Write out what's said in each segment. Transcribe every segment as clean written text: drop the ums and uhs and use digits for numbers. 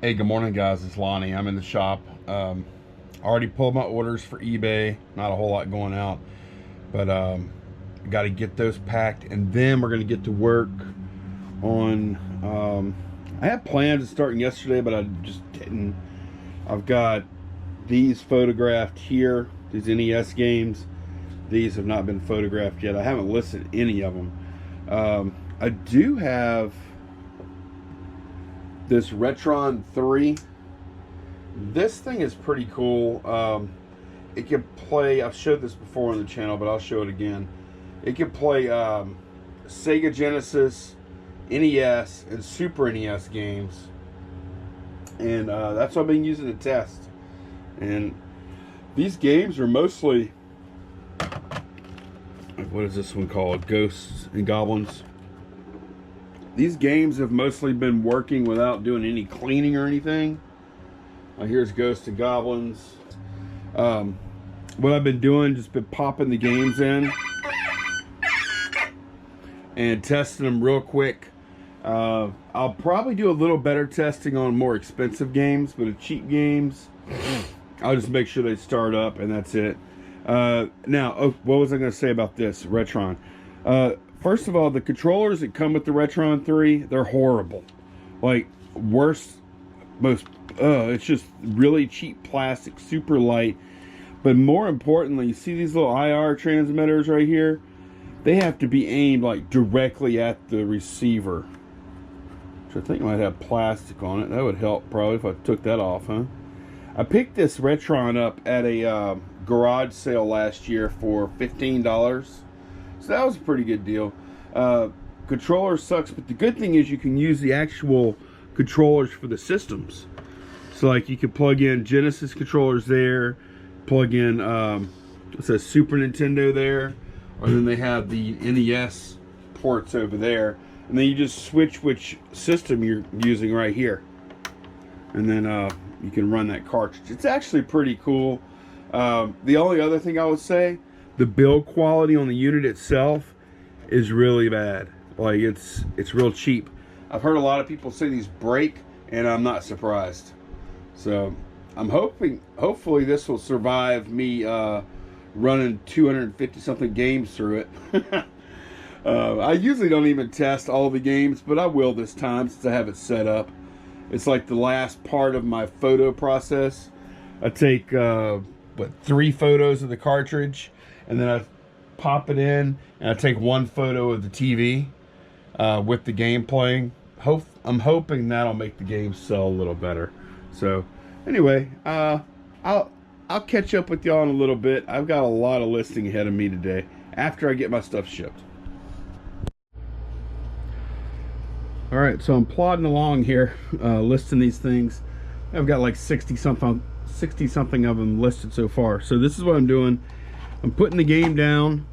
Hey, good morning, guys. It's Lonnie. I'm in the shop. Already pulled my orders for eBay. Not a whole lot going out, but got to get those packed, and then we're gonna get to work on. I had plans of starting yesterday, but I just didn't. I've got these photographed here. These NES games. These have not been photographed yet. I haven't listed any of them. I do have this Retron 3. This thing is pretty cool. It can play, I've showed this before on the channel, but I'll show it again. It can play Sega Genesis, NES, and Super NES games. And that's what I've been using to test. And these games are mostly, what is this one called? Ghosts and Goblins. These games have mostly been working without doing any cleaning or anything. Here's Ghosts and Goblins. What I've been doing, just been popping the games in and testing them real quick. I'll probably do a little better testing on more expensive games, but the cheap games, I'll just make sure they start up and that's it. Now, what was I going to say about this Retron? First of all, the controllers that come with the Retron 3, they're horrible. Like, worst, most, it's just really cheap plastic, super light. But more importantly, you see these little IR transmitters right here? They have to be aimed, like, directly at the receiver. Which I think might have plastic on it. That would help, probably, if I took that off, huh? I picked this Retron up at a garage sale last year for $15. So that was a pretty good deal. Controller sucks, but the good thing is you can use the actual controllers for the systems. So like you can plug in Genesis controllers there, plug in it says Super Nintendo there, or then they have the NES ports over there, and then you just switch which system you're using right here, and then you can run that cartridge. It's actually pretty cool. The only other thing I would say, the build quality on the unit itself is really bad. Like it's real cheap. I've heard a lot of people say these break, and I'm not surprised. So I'm hopefully this will survive me running 250 something games through it. I usually don't even test all the games, but I will this time since I have it set up. It's like the last part of my photo process. I take 3 photos of the cartridge, and then I pop it in, and I take 1 photo of the TV with the game playing. I'm hoping that'll make the game sell a little better. So anyway, I'll catch up with y'all in a little bit. I've got a lot of listing ahead of me today after I get my stuff shipped. All right, so I'm plodding along here, listing these things. I've got like 60 something of them listed so far. So this is what I'm doing. I'm putting the game down,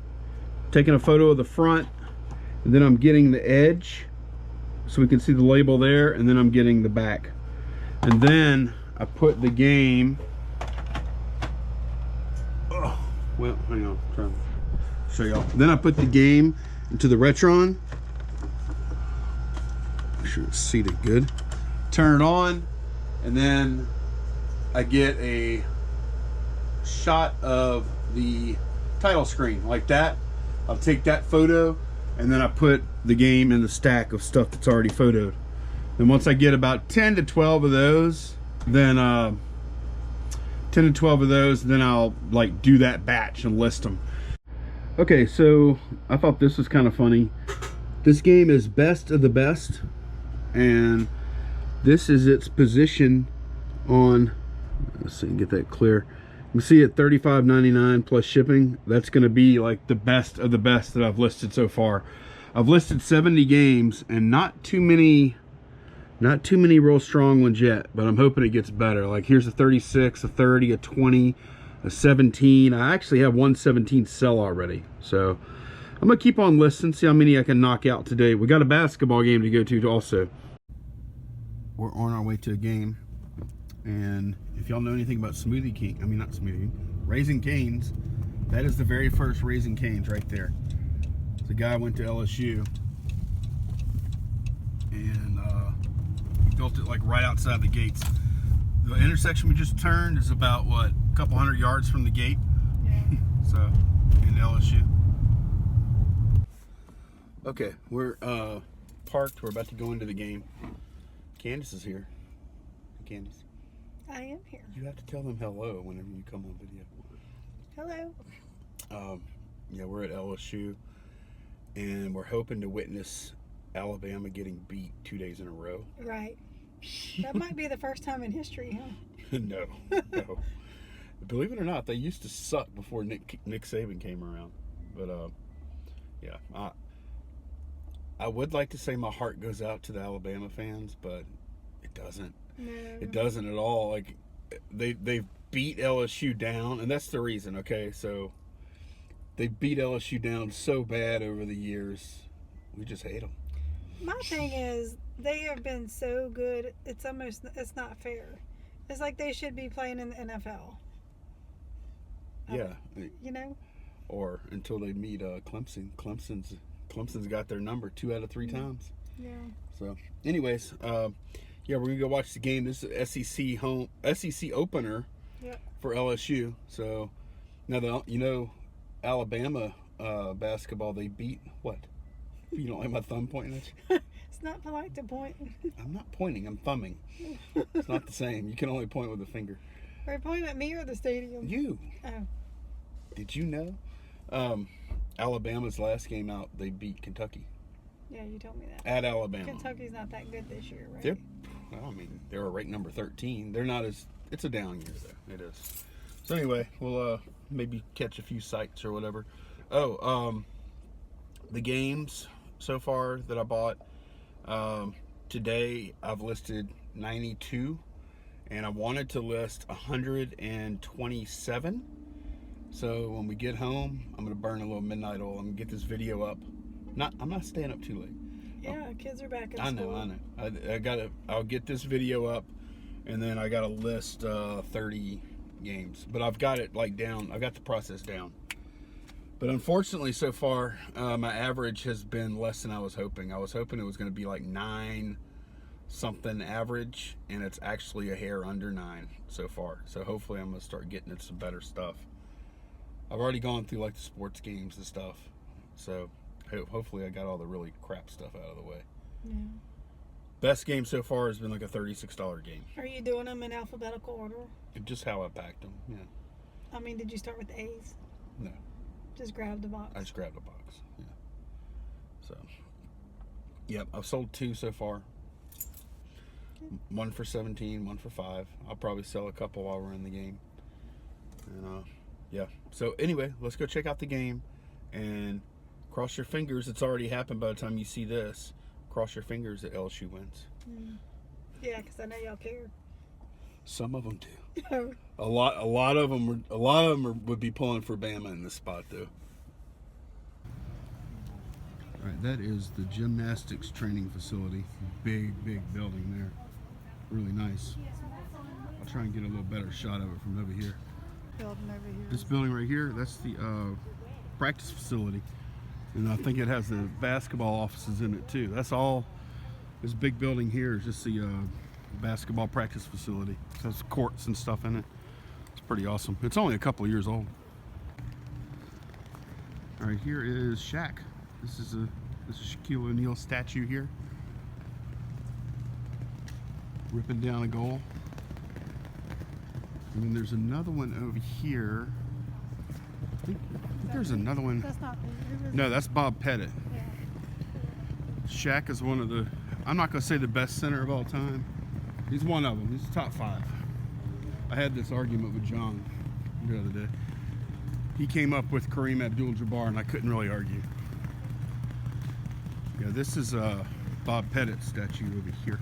taking a photo of the front, and then I'm getting the edge so we can see the label there, and then I'm getting the back. And then I put the game, well, hang on, I'm trying to show y'all. Then I put the game into the Retron. Make sure it's seated good. Turn it on, and then I get a shot of the title screen like that. I'll take that photo, and then I put the game in the stack of stuff that's already photoed. Then once I get about 10 to 12 of those, then I'll like do that batch and list them. Okay, so I thought this was kind of funny. This game is Best of the Best, and this is its position on, let's see, get that clear. You can see it $35.99 plus shipping. That's going to be like the best of the best that I've listed so far. I've listed 70 games, and not too many real strong ones yet, but I'm hoping it gets better. Like here's a 36, a 30, a 20, a 17. I actually have 117 sell already. So I'm gonna keep on listing, see how many I can knock out today. We got a basketball game to go to also. We're on our way to a game, and if y'all know anything about Smoothie King, I mean not Smoothie King, Raising Cane's, that is the very first Raising Cane's right there. The guy went to LSU, and built it like right outside the gates. The intersection we just turned is about, what, a couple hundred yards from the gate? Yeah. So, in LSU. Okay, we're parked. We're about to go into the game. Candace is here. Candace. I am here. You have to tell them hello whenever you come on video. Hello. Yeah, we're at LSU, and we're hoping to witness Alabama getting beat 2 days in a row. Right. That might be the first time in history, huh? No. Believe it or not, they used to suck before Nick Saban came around. But yeah, I would like to say my heart goes out to the Alabama fans, but it doesn't. No. It doesn't at all. Like they've beat LSU down, and that's the reason. Okay, so they beat LSU down so bad over the years. We just hate them. My thing is, they have been so good, it's not fair. It's like they should be playing in the NFL. Yeah. You know? Or until they meet Clemson. Clemson's got their number 2 out of 3 times. Yeah. So, anyways, yeah, we're gonna go watch the game. This is SEC opener for LSU. So now Alabama basketball, they beat what? You don't like my thumb pointing at you? It's not polite to point. I'm not pointing. I'm thumbing. It's not the same. You can only point with a finger. Are you pointing at me or the stadium? You. Oh. Did you know? Alabama's last game out, they beat Kentucky. Yeah, you told me that. At Alabama. Kentucky's not that good this year, right? They're ranked number 13. They're not as. It's a down year though. It is. So anyway, we'll maybe catch a few sights or whatever. The games so far that I bought today, I've listed 92, and I wanted to list 127. So when we get home, I'm gonna burn a little midnight oil. I'm gonna get this video up. I'm not staying up too late. Yeah, kids are back in school. I know. I'll get this video up, and then I gotta list 30 games. But I've got it down. I've got the process down. But unfortunately, so far, my average has been less than I was hoping. I was hoping it was going to be like 9 something average, and it's actually a hair under 9 so far. So hopefully I'm going to start getting into some better stuff. I've already gone through like the sports games and stuff. So hopefully I got all the really crap stuff out of the way. Yeah. Best game so far has been like a $36 game. Are you doing them in alphabetical order? Just how I packed them, yeah. I mean, did you start with the A's? No. Just grab the box. I just grabbed a box. Yeah. So, yep, I've sold 2 so far. Good. 1 for 17, 1 for 5. I'll probably sell a couple while we're in the game. And yeah. So anyway, let's go check out the game and cross your fingers. It's already happened by the time you see this. Cross your fingers that LSU wins. Yeah, because I know y'all care. Some of them do. A lot of them would be pulling for Bama in this spot, though. All right, that is the gymnastics training facility. Big building there. Really nice. I'll try and get a little better shot of it from over here. Building over here. This building right here, that's the practice facility. And I think it has the basketball offices in it too. That's all. This big building here is just the basketball practice facility. It has courts and stuff in it. It's pretty awesome. It's only a couple of years old. All right, here is Shaq. This is Shaquille O'Neal statue here, ripping down a goal. And then there's another one over here. I think there's another one. That's not. No, that's Bob Pettit. Yeah. Shaq is one of the, I'm not going to say the best center of all time. He's one of them. He's top 5. I had this argument with John the other day. He came up with Kareem Abdul-Jabbar, and I couldn't really argue. Yeah, this is Bob Pettit statue over here.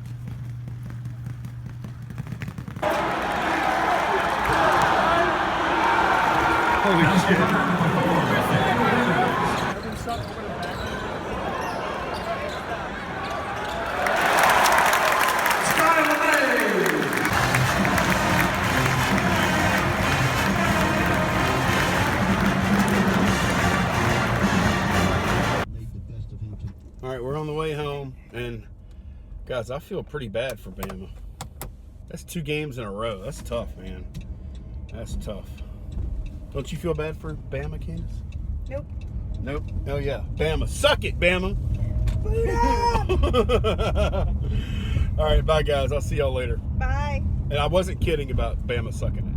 Holy shit. All right, we're on the way home, and Guys, I feel pretty bad for Bama. That's 2 games in a row. That's tough, man. That's tough. Don't you feel bad for Bama, Candace? Nope. Nope. Oh, yeah. Bama. Suck it, Bama. All right, bye, guys. I'll see y'all later. Bye. And I wasn't kidding about Bama sucking it.